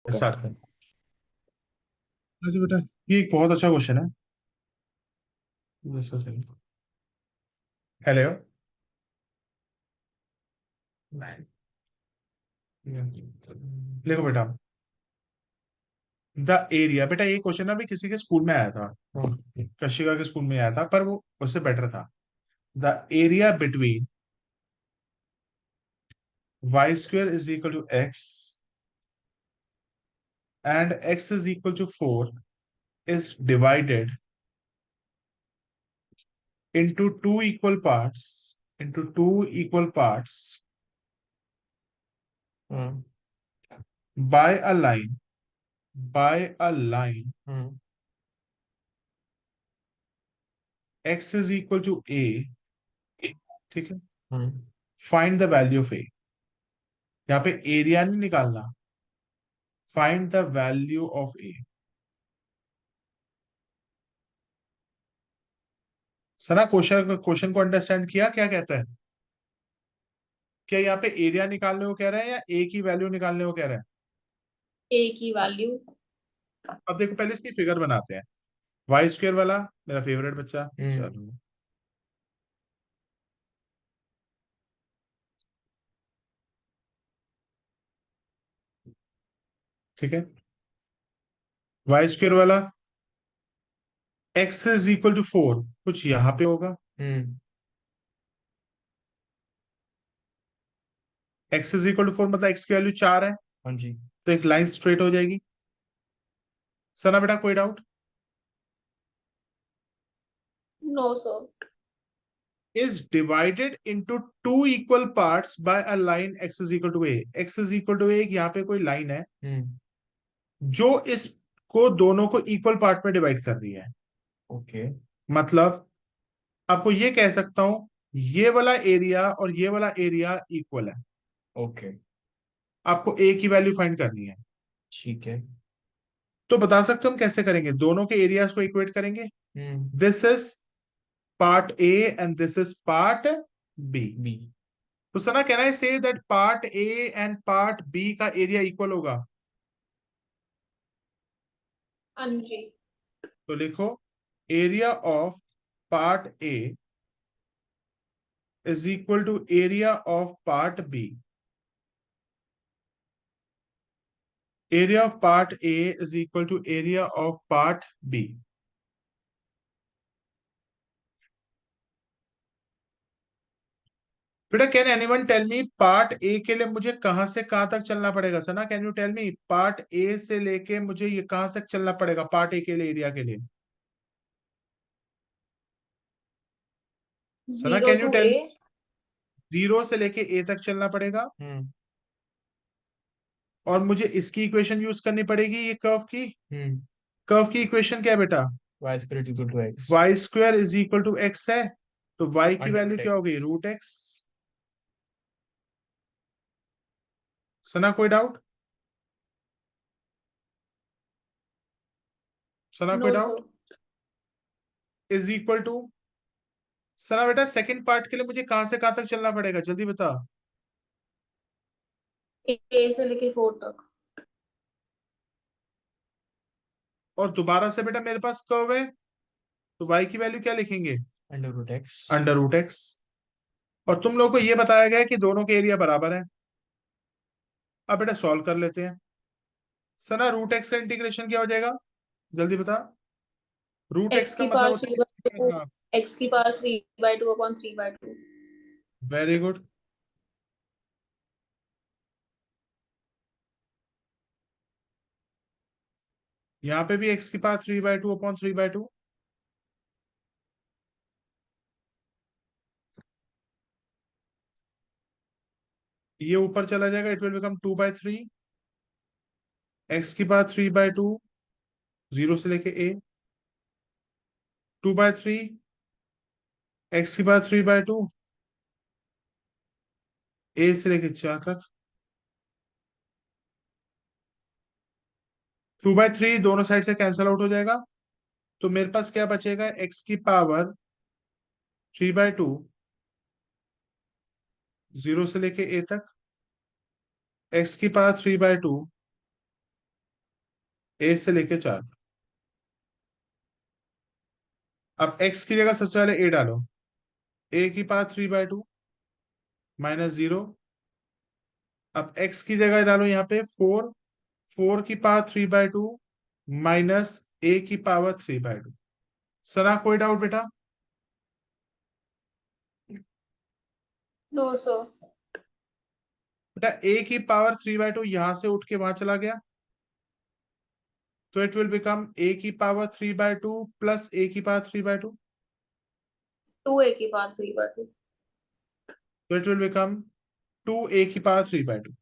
Start कर। अच्छा बेटा, ये एक बहुत अच्छा क्वेश्चन है। हेलो। देखो बेटा, द एरिया, बेटा ये क्वेश्चन ना भी किसी के स्कूल में आया था। कशिका के स्कूल में आया था, पर वो उससे बेटर था। The area between y square is equal to x and x is equal to 4 is divided into two equal parts hmm by a line hmm x is equal to a। ठीक है। Hmm find the value of a. यहाँ पे area नहीं निकालना, find the value of a. Sana, question question को understand किया क्या कहता है? क्या यहाँ पे एरिया निकालने को कह रहा है या ए की वैल्यू निकालने को कह रहा है? ए की वैल्यू। अब देखो, पहले इसकी फिगर बनाते हैं। वाई स्क्वेयर वाला मेरा फेवरेट बच्चा। हम्म चलो, ठीक है। वाई स्क्वेयर वाला एक्स इज इक्वल टू 4, कुछ यहाँ पे होगा। हम्म एक्स इज इक्वल टू 4 मतलब एक्स की वैल्यू 4 है, हाँ जी। तो एक लाइन स्ट्रेट हो जाएगी। सना बेटा, कोई doubt? No sir. is divided into two equal parts by a line x is equal to a। x is equal to a, यहाँ पे कोई लाइन है हम्म जो इसको दोनों को इक्वल पार्ट में डिवाइड कर रही है। ओके मतलब आपको ये कह सकता हूं, ये वाला एरिया और ये वाला एरिया इक्वल है। ओके आपको ए की वैल्यू फाइंड करनी है। ठीक है। तो बता सकते हो हम कैसे करेंगे? दोनों के एरियाज को इक्वेट करेंगे। Hmm this is part A and this is part B. B. तो Sana, can I say that part A and part B का एरिया इक्वल होगा? हाँ जी। तो लिखो, area of part A is equal to area of part B. Area of part A is equal to area of part B. बेटा, can anyone tell me part A के लिए मुझे कहां से कहां तक चलना पड़ेगा? Sana, can you tell me part A से लेके मुझे ये कहां तक चलना पड़ेगा पार्ट ए के लिए, एरिया के लिए? Sana, zero can you to tell A. Me? 0 से लेके ए तक चलना पड़ेगा। हम्म और मुझे इसकी इक्वेशन यूज करनी पड़ेगी, ये कर्व की। हम्म कर्व की इक्वेशन क्या है बेटा? Y square equal to x y square is equal to x है, तो वाई की अंडर वैल्यू रूट क्या हो एक्स। गई? Root X. सना, कोई डाउट? सना, नो कोई doubt? Sir. Is equal to, Sana बेटा, सेकंड पार्ट के लिए मुझे कहां से कहां तक चलना पड़ेगा, जल्दी बता। ए से लेके 4 तक। और दोबारा से बेटा मेरे पास कर्व है, तो वाई की वैल्यू क्या लिखेंगे? Under root x. Under root x. और तुम लोगों को ये बताया गया है कि दोनों के एरिया बराबर है। अब बेटा सॉल्व कर लेते हैं। सना, रूट एक्स का इंटीग्रेशन क्या हो जाएगा, जल्दी बता। रूट एक्स एक्स का की मतलब पावर होता थ्री है एक्स बाई टू। की हाफ। एक्स की पावर 3/2 अपॉन 3/2। Very good. यहाँ पे भी एक्स की पावर 3/2 अपॉन 3/2। ये ऊपर चला जाएगा, इट विल बिकम 2/3। एक्स की पावर 3/2, 0 से लेके ए। 2/3, एक्स की पावर 3/2, ए से लेके 4 तक। 2/3 दोनों साइड से कैंसल आउट हो जाएगा, तो मेरे पास क्या बचेगा? एक्स की पावर 3/2, 0 से लेके ए तक। एक्स की पावर 3/2, ए से लेके 4 तक। अब x की जगह सबसे पहले a डालो, a की पावर 3/2 -0। अब x की जगह डालो यहाँ पे 4, 4 की पावर 3/2 माइनस a की पावर 3/2। सना कोई डाउट बेटा? 200। बेटा a की पावर 3/2 यहां से उठ के वहां चला गया, तो इट विल बिकम a की पावर 3/2 प्लस a की पावर 3/2, 2a की पावर 3/2। तो इट विल बिकम 2a की पावर 3/2।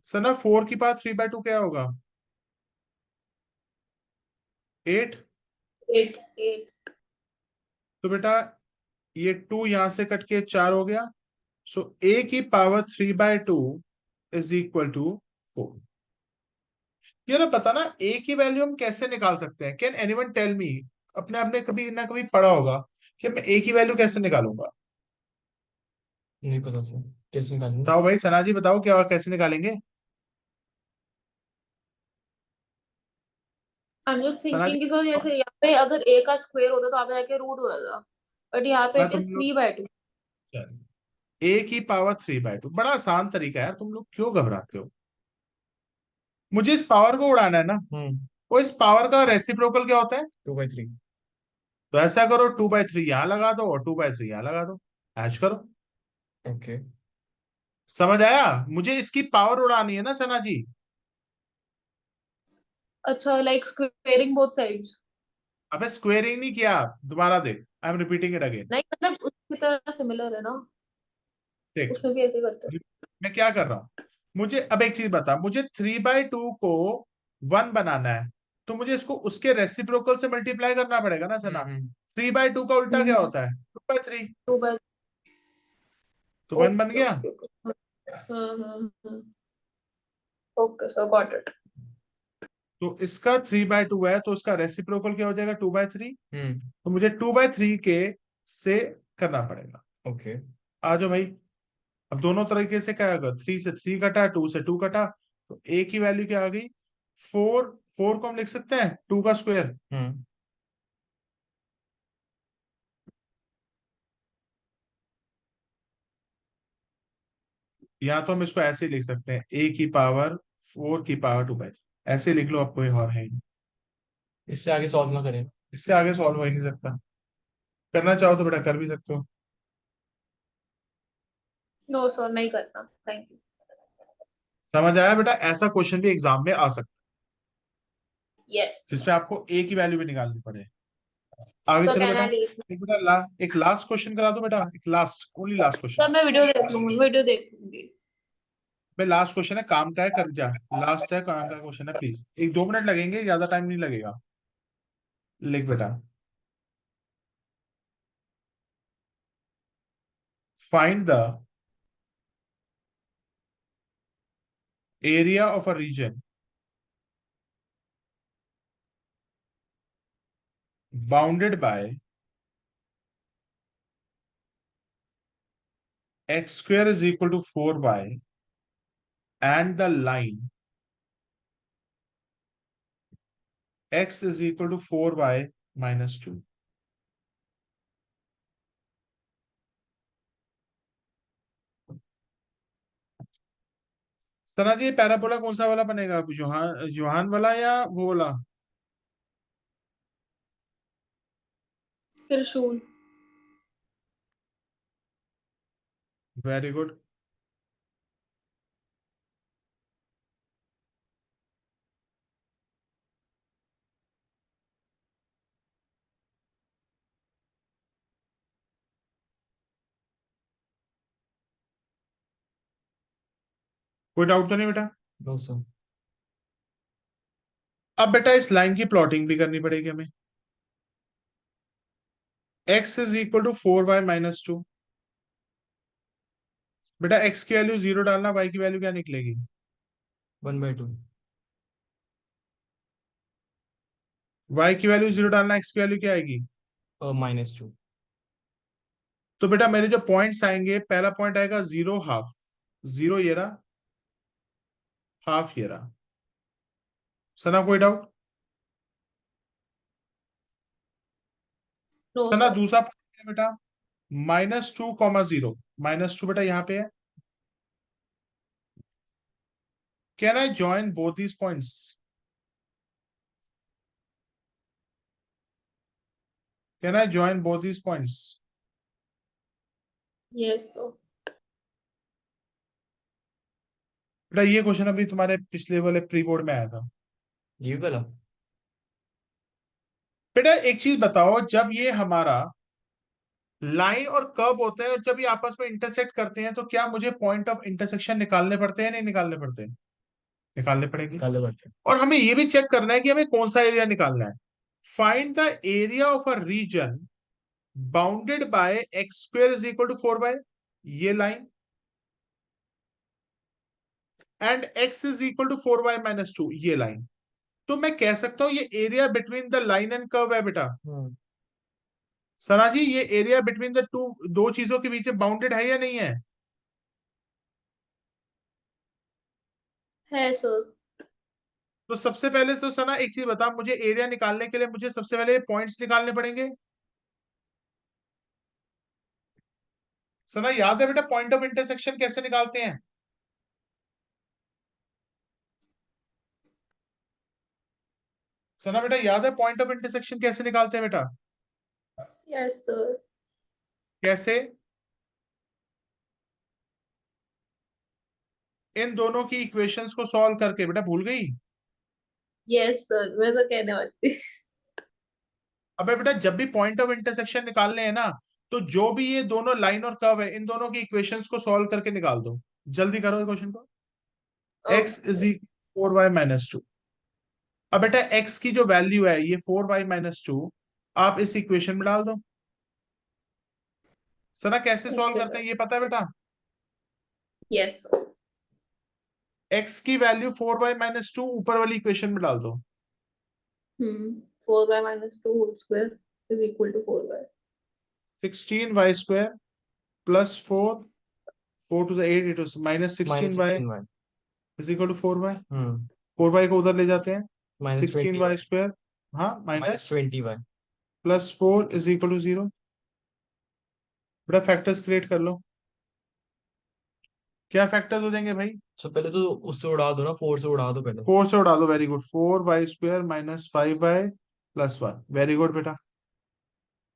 सना 4 की पावर 3/2 क्या होगा? 8। 8 8। तो बेटा ये 2 यहां से कट के 4 हो गया, सो a की पावर 3/2 इज इक्वल टू 4। ये ना पता ना a की वैल्यू हम कैसे निकाल सकते हैं? Can anyone tell me? अपने आपने कभी ना कभी पढ़ा होगा कि मैं a की वैल्यू कैसे निकालूंगा? नहीं पता सर, कैसे निकालेंगे? बताओ भाई, सना जी बताओ क्या कैसे निकालेंगे? I am just Sana ji thinking कि सर जैसे यहाँ पे अगर a का स्क्वायर होता तो आप जाके रूट होगा, बट यहाँ पे मैं इट तुम इज लोग 3/2। a की पावर 3/2 बड़ा आसान तरीका है यार, तुम लोग क्यों घबराते हो? मुझे इस पावर को उड़ाना है ना। वो इस पावर का रेसिप्रोकल क्या होता है? 2/3। तो ऐसा करो, 2/3 यहां लगा दो और 2/3 यहां लगा दो, ऐश करो। ओके। समझ आया? मुझे इसकी पावर उड़ानी है ना सना जी। अच्छा, लाइक स्क्वेयरिंग बोथ साइड्स। अबे स्क्वेयरिंग नहीं किया, दोबारा देख, I am repeating it again. नहीं मतलब उसकी तरह सिमिलर है ना, देख उसमें भी ऐसे करते हैं। मैं क्या कर रहा हूं। मुझे अब एक चीज बता, मुझे 3/2 को 1 बनाना है, तो मुझे इसको उसके रेसिप्रोकल से मल्टीप्लाई करना पड़ेगा ना सना। हम्म 3/2 का उल्टा क्या हम्म। होता है? 2/3। 2/। तो 1 बन ओके गया। Okay okay. Okay sir, got it. तो इसका 3/2 है, तो उसका रेसिप्रोकल क्या हो जाएगा? 2/3। हम्म। तो मुझे 2/3 के से करना पड़ेगा। ओके। आ जाओ भाई। अब दोनों तरीके से क्या होगा? 3 से 3 कटा, 2 से 2 कटा, तो a की वैल्यू क्या आ गई? 4। 4 को हम लिख सकते हैं 2 का स्क्वायर। हम्म। या तो हम इसको ऐसे ही लिख सकते हैं, a की पावर 4 की पावर 2/3, ऐसे लिख लो, अब कोई और है ही नहीं। इससे आगे सॉल्व ना करें? इससे आगे सॉल्व हो ही नहीं सकता। करना चाहो तो बेटा कर भी सकते हो। नो सर, नहीं करना, थैंक यू। समझ आया बेटा? ऐसा क्वेश्चन भी एग्जाम में आ सकता यस। है जिसमें आपको a की वैल्यू भी निकालनी पड़े। आगे सर चलो कैन बेटा। I leave? एक बेटा एक लास्ट क्वेश्चन करा दो बेटा, एक last, only last question. Sir मैं वीडियो देख लूंगी, वीडियो देख लूंगी। भाई लास्ट क्वेश्चन है, काम का है, कर जा। लास्ट है, काम का क्वेश्चन है, प्लीज 1-2 मिनट लगेंगे, ज्यादा टाइम नहीं लगेगा। लिख बेटा। Find the area of a region bounded by x² is equal to 4y and the line x is equal to 4y -2। Sana ji, parabola कौन सा वाला बनेगा? जोहान जोहान वाला या वो वाला? त्रिशूल। Very good. कोई डाउट तो नहीं बेटा? No sir. अब बेटा इस लाइन की प्लॉटिंग भी करनी पड़ेगी हमें। x is equal to 4y -2। बेटा x की वैल्यू 0 डालना, y की वैल्यू क्या निकलेगी? 1/2। y की वैल्यू 0 डालना, x की वैल्यू क्या आएगी? -2। तो बेटा मेरे जो पॉइंट्स आएंगे, पहला पॉइंट आएगा 0 हाफ, 0 ये रहा, हाफ ये रहा। सना कोई डाउट? नो सना सर। दूसरा point है बेटा, -2, 0। -2 बेटा यहाँ पे है। Can I join both these points? Can I join both these points? Yes sir. बेटा ये क्वेश्चन अभी तुम्हारे पिछले वाले प्री बोर्ड में आया था। ये वाला। बेटा एक चीज बताओ, जब ये हमारा लाइन और कर्व होता है और जब ये आपस में इंटरसेक्ट करते हैं तो क्या मुझे पॉइंट ऑफ इंटरसेक्शन निकालने पड़ते हैं नहीं निकालने पड़ते? निकालने पड़ेंगे। काले बच्चे। और हमें ये भी चेक करना है कि हमें कौन सा एरिया निकालना है। Find the area of a region bounded by x² = 4y, ये लाइन, एंड x = 4y - 2, ये लाइन। तो मैं कह सकता हूं ये area between the line and curve है बेटा। हम्म। सना जी ये एरिया बिटवीन द टू, दो चीजों के बीच में बाउंडेड है या नहीं है? है सर। तो सबसे पहले तो सना एक चीज बता, मुझे एरिया निकालने के लिए मुझे सबसे पहले पॉइंट्स निकालने पड़ेंगे। सना याद है बेटा पॉइंट ऑफ इंटरसेक्शन कैसे निकालते हैं? सना बेटा याद है पॉइंट ऑफ इंटरसेक्शन कैसे निकालते हैं बेटा? Yes sir. कैसे? इन दोनों की इक्वेशंस को सॉल्व करके। बेटा भूल गई? यस सर, मैं तो कहने वाली थी। अबे बेटा जब भी पॉइंट ऑफ इंटरसेक्शन निकालने हैं ना, तो जो भी ये दोनों लाइन और कर्व है इन दोनों की इक्वेशंस को सॉल्व करके निकाल दो। जल्दी करो क्वेश्चन को। x is okay. 4y - 2। अब बेटा x की जो वैल्यू है ये 4y - 2, आप इस इक्वेशन में डाल दो। सना कैसे सॉल्व ओके करते सर। हैं ये पता है बेटा? Yes sir. x की वैल्यू 4y - 2 ऊपर वाली इक्वेशन में डाल दो। 4y - 2 whole square = 4y। 16y² + 4, 4 to the 8, it minus -16y 16 y. = 4y। Hmm. 4y को उधर ले जाते हैं। -20 16y वाई। स्क्वायर, हाँ, माइनस -20 वाई। +4 = 0। बड़ा फैक्टर्स क्रिएट कर लो। क्या फैक्टर्स हो जाएंगे भाई? तो पहले तो उससे उड़ा दो ना, 4 से उड़ा दो पहले। 4 से उड़ा दो, very good. 4y² -5y +1, very good बेटा।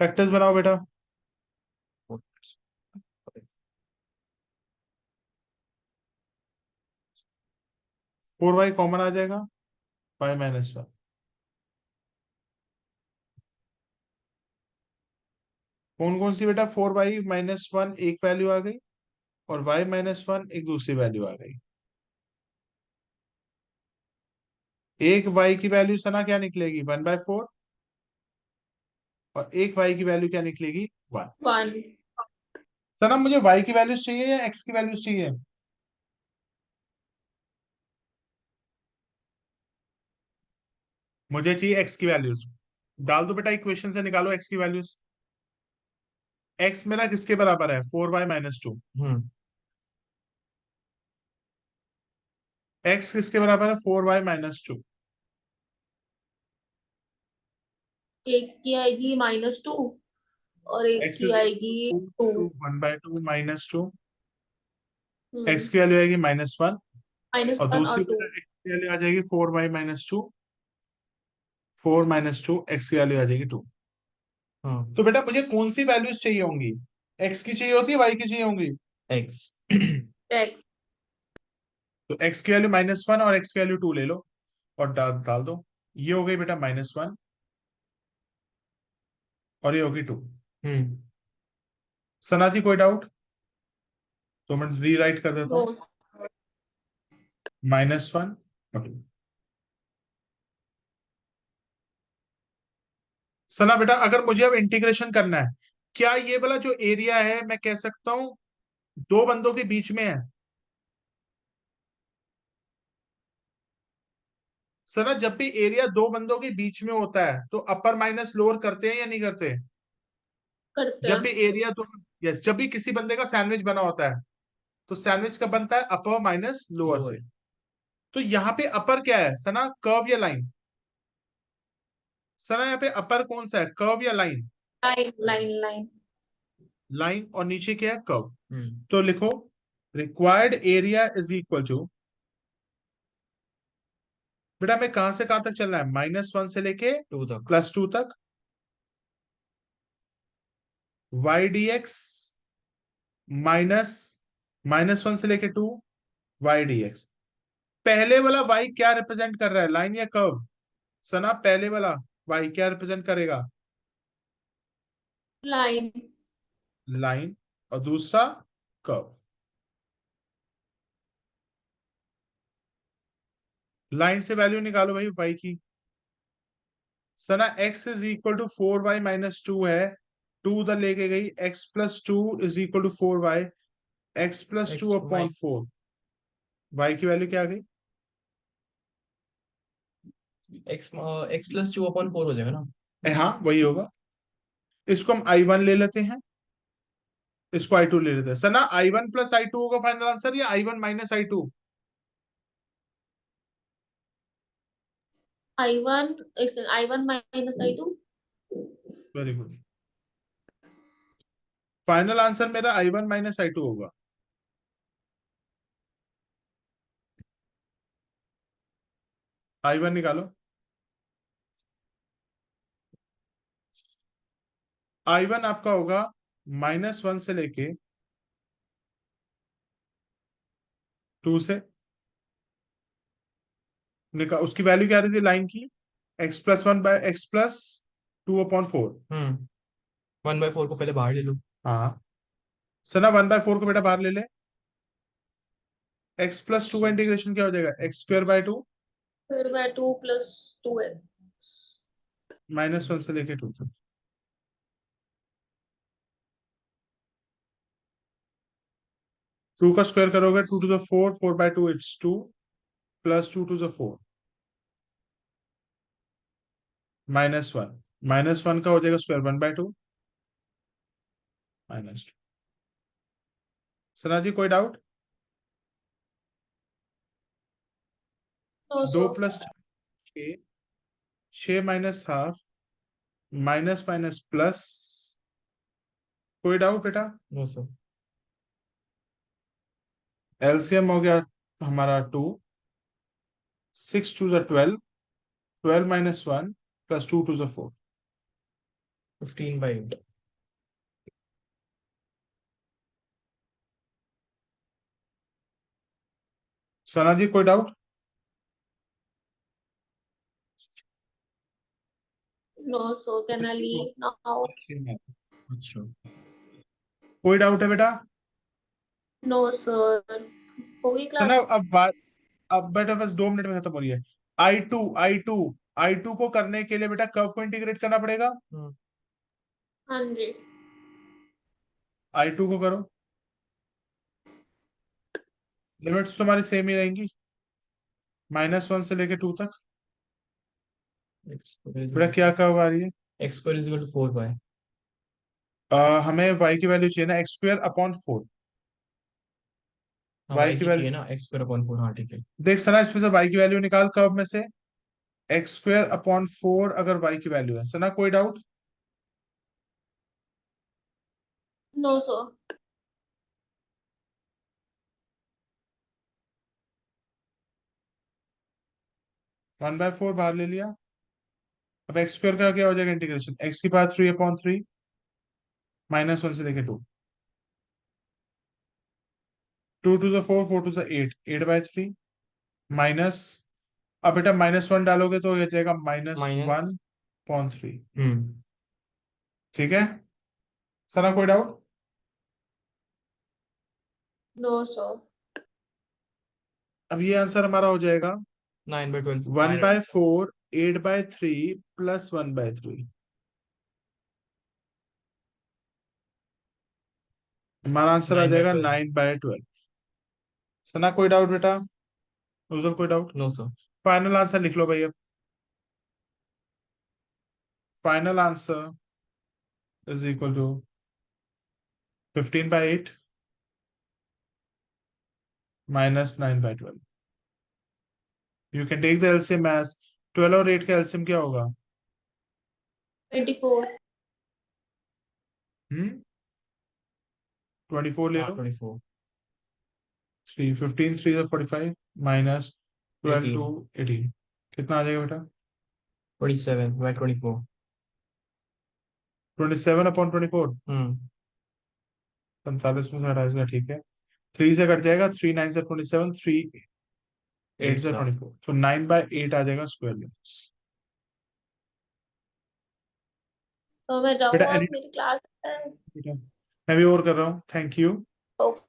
फैक्टर्स बनाओ बेटा। 4y कॉमन आ जाएगा, 5 - 1। कौन कौन सी बेटा? 4y - 1 एक वैल्यू आ गई, और y - 1 एक दूसरी वैल्यू आ गई। एक y की वैल्यू सना क्या निकलेगी? 1/4। और एक y की वैल्यू क्या निकलेगी? 1। 1। सना मुझे y की वैल्यूज चाहिए या x की वैल्यूज चाहिए? मुझे चाहिए x की वैल्यूज। डाल दो बेटा इक्वेशन से, निकालो x की वैल्यूज। x मेरा किसके बराबर है? 4y - 2। हम्म। x किसके बराबर है? 4y - 2। एक की आएगी -2 और एक x की इज आएगी 2। 1/2 - 2। x हम्म। की वैल्यू आएगी -1, और -1 और दूसरी 2। x की वैल्यू आ जाएगी 4y - 2। 4 - 2 x की वैल्यू आ जाएगी 2। हाँ। तो बेटा मुझे कौन सी वैल्यूज चाहिए होंगी? x की चाहिए होती है, y की चाहिए होंगी? एक्स। x। तो x की वैल्यू -1 और x की वैल्यू 2 ले लो, और डाल डाल दो। ये हो गई बेटा -1, और ये होगी 2। हम्म। सना जी कोई डाउट? तो मैं रीराइट कर देता नो। हूँ। -1। सना बेटा अगर मुझे अब इंटीग्रेशन करना है, क्या ये वाला जो एरिया है मैं कह सकता हूं दो बंदों के बीच में है? सना जब भी एरिया दो बंदों के बीच में होता है तो अपर माइनस लोअर करते हैं या नहीं करते? करते जब हैं। भी एरिया दो, यस, जब भी किसी बंदे का सैंडविच बना होता है तो सैंडविच का बनता है अपर माइनस लोअर लोअर। से। तो यहाँ पे अपर क्या है सना, कर्व या लाइन? सना यहाँ पे अपर कौन सा है, कर्व या line? Line line line. Line. और नीचे क्या है, कर्व। हम्म। तो लिखो required area is equal to, बेटा हमें कहां से कहां तक चलना है, -1 से लेके 2 तक। +2 तक। वाई डी एक्स माइनस -1 से लेके 2, वाई डी एक्स। पहले वाला वाई क्या रिप्रेजेंट कर रहा है, लाइन या कर्व? सना पहले वाला वाई क्या रिप्रेजेंट करेगा, लाइन। लाइन। और दूसरा कर्व। लाइन से वैल्यू निकालो भाई वाई की। Sana x is equal to 4y - 2 है, 2 उधर लेके गई, x+2 is equal to 4y, x+2 x y. Upon 4। y की वैल्यू क्या आ गई? x+2/4 हो जाएगा ना। हाँ वही होगा। इसको हम I1 ले लेते हैं, इसको I2 ले लेते हैं। सना I1 + I2 होगा फाइनल आंसर, या I1 - I2? I1, I1 minus I2। Very good. Final answer मेरा I1 - I2 होगा। I1 निकालो। I1 आपका होगा -1 से लेके 2 से निकाल, उसकी वैल्यू क्या आ रही थी लाइन की, x+1/x+2/4। 1/4 को पहले बाहर ले लो। हाँ। सना 1/4 को बेटा बाहर ले ले। x+2 का इंटीग्रेशन क्या हो जाएगा, x²/2, फिर मैं 2 + 2 है। -1 से लेके 2 तक। 2 का स्क्वायर करोगे 2 to the 4, 4/2 it's 2, +2 to the 4, -1, -1 का हो जाएगा स्क्वायर 1/2, -2। सना जी कोई डाउट? नौ 2 सौ + 6, 6 - ½ माइनस माइनस प्लस। कोई डाउट बेटा? No sir. एलसीएम हो गया हमारा 2, 6 to the 12, 12 - 1 +2 to the 4। 15/8। सना जी कोई doubt? 900 can I leave now. अच्छा, कोई डाउट है बेटा? नो सर, होगी सना क्लास। अब बेटा बस 2 मिनट में खत्म हो रही है। आई टू को करने के लिए बेटा कर्व को इंटीग्रेट करना पड़ेगा। हाँ जी। I2 को करो, लिमिट्स तुम्हारी सेम ही रहेंगी, -1 से लेके 2 तक। बेटा क्या कर्व आ रही है? x² = 4y। हमें y की वैल्यू चाहिए ना, x²/4। हाँ, y y की की चाहिए वैल्यू ना, x²/4। हाँ ठीक है। देख सना, इसमें से y की वैल्यू निकाल कर्व में से, x²/4 अगर y की वैल्यू है। सना कोई डाउट? 900। 1/4 बाहर ले लिया। अब x² का क्या हो जाएगा इंटीग्रेशन, x⁵3/3, -1 से लेके 2, 2 to the 4, 4 to the 8, 8/3 minus. अब बेटा -1 डालोगे तो ये जाएगा माइनस। -1/3। हम्म। ठीक है। सना कोई डाउट? 900। अब ये आंसर हमारा हो जाएगा 9/12 1/4, 8/3 +1/3। हमारा आंसर आ जाएगा 9/12। 9/12। सना कोई डाउट बेटा? उज्जवल कोई doubt? No sir. Final answer लिख लो भाई अब। Final answer is equal to 15/8 - 9/12। You can take the LCM as 12 और 8 का एलसीएम क्या होगा? 24। 24 ले हाँ लो। 24 3 15 3 45 माइनस 12 टू 18 18 कितना आ जाएगा बेटा? 27 by 24 27/24। 45 में से 28 का, ठीक है। 3 से कट जाएगा, 3 9 से 27, 3 8 8 से सा 24, तो 9/8 आ जाएगा स्क्वायर लिमिट्स। तो मैं बेटा जाऊँ, एनी अब मेरी क्लास है। बेटा मैं भी और कर रहा हूँ, थैंक यू। ओके।